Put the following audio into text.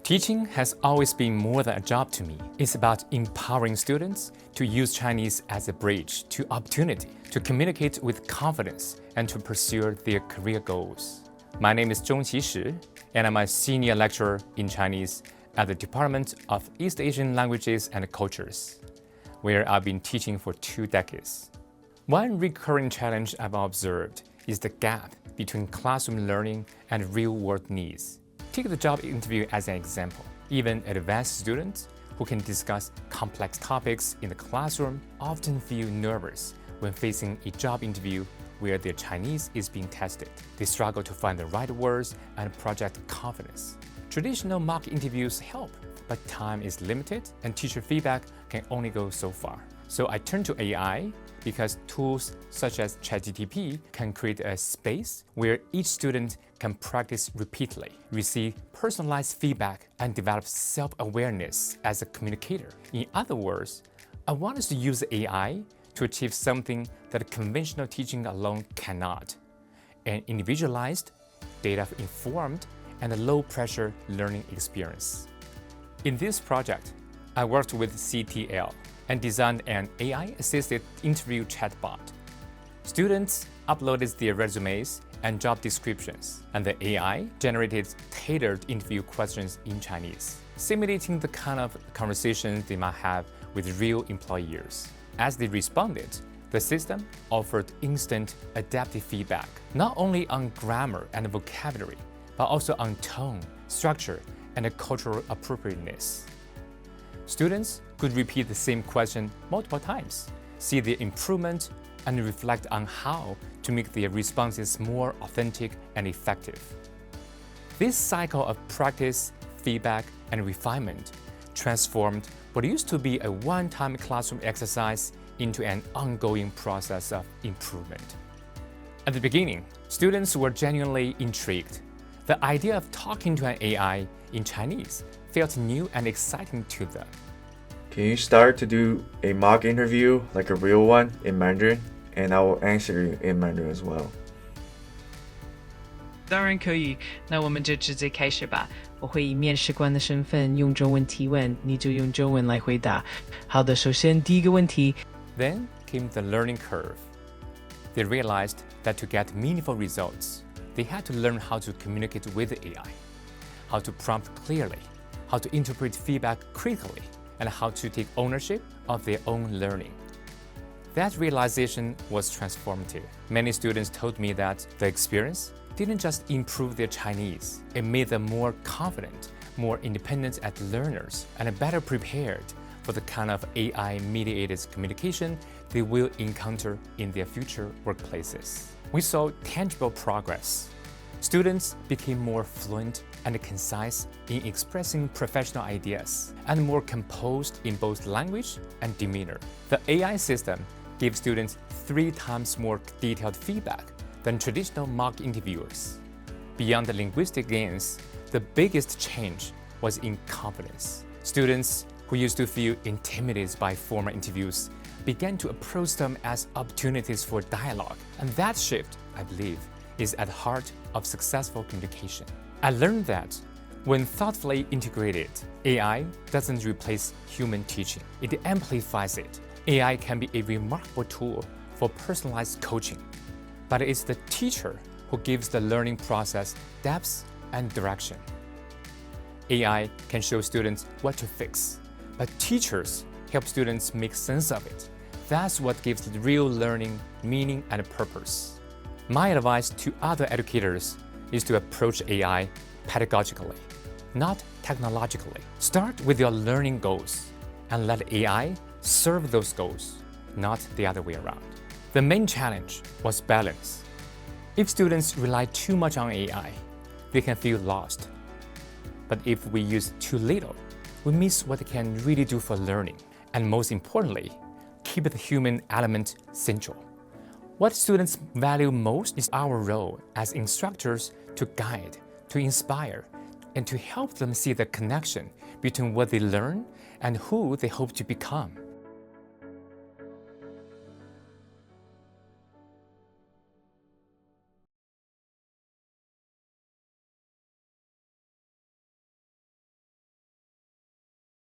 Teaching has always been more than a job to me. It's about empowering students to use Chinese as a bridge to opportunity, to communicate with confidence, and to pursue their career goals. My name is Zhong, and I'm a senior lecturer in Chinese at the Department of East Asian Languages and Cultures, where I've been teaching for 2 decades. One recurring challenge I've observed is the gap between classroom learning and real-world needs. Take the job interview as an example. Even advanced students who can discuss complex topics in the classroom often feel nervous when facing a job interview where their Chinese is being tested. They struggle to find the right words and project confidence. Traditional mock interviews help, but time is limited and teacher feedback can only go so far. So I turn to AI because tools such as ChatGPT can create a space where each student can practice repeatedly, receive personalized feedback, and develop self-awareness as a communicator. In other words, I want us to use AI to achieve something that conventional teaching alone cannot: an individualized, data-informed, and a low-pressure learning experience. In this project, I worked with CTL and designed an AI-assisted interview chatbot. Students uploaded their resumes and job descriptions, and the AI generated tailored interview questions in Chinese, simulating the kind of conversations they might have with real employers. As they responded, the system offered instant adaptive feedback, not only on grammar and vocabulary, but also on tone, structure, and cultural appropriateness. Students could repeat the same question multiple times, see their improvement, and reflect on how to make their responses more authentic and effective. This cycle of practice, feedback, and refinement transformed what used to be a one-time classroom exercise into an ongoing process of improvement. At the beginning, students were genuinely intrigued. The idea of talking to an AI in Chinese felt new and exciting to them. Can you start to do a mock interview, like a real one, in Mandarin? And I will answer you in Mandarin as well. 当然可以，那我们就直接开始吧。我会以面试官的身份用中文提问，你就用中文来回答。好的，首先第一个问题。Then came the learning curve. They realized that to get meaningful results, they had to learn how to communicate with the AI, how to prompt clearly, how to interpret feedback critically, and how to take ownership of their own learning. That realization was transformative. Many students told me that the experience didn't just improve their Chinese, it made them more confident, more independent as learners, and better prepared for the kind of AI-mediated communication they will encounter in their future workplaces. We saw tangible progress. Students became more fluent and concise in expressing professional ideas, and more composed in both language and demeanor. The AI system gave students 3 times more detailed feedback than traditional mock interviewers. Beyond the linguistic gains, the biggest change was in confidence. Students who used to feel intimidated by formal interviews began to approach them as opportunities for dialogue, and that shift, I believe, is at the heart of successful communication. I learned that when thoughtfully integrated, AI doesn't replace human teaching, it amplifies it. AI can be a remarkable tool for personalized coaching, but it's the teacher who gives the learning process depth and direction. AI can show students what to fix, but teachers help students make sense of it. That's what gives real learning meaning and purpose. My advice to other educators is to approach AI pedagogically, not technologically. Start with your learning goals and let AI serve those goals, not the other way around. The main challenge was balance. If students rely too much on AI, they can feel lost. But if we use too little, we miss what it can really do for learning. And most importantly, keep the human element central. What students value most is our role as instructors to guide, to inspire, and to help them see the connection between what they learn and who they hope to become.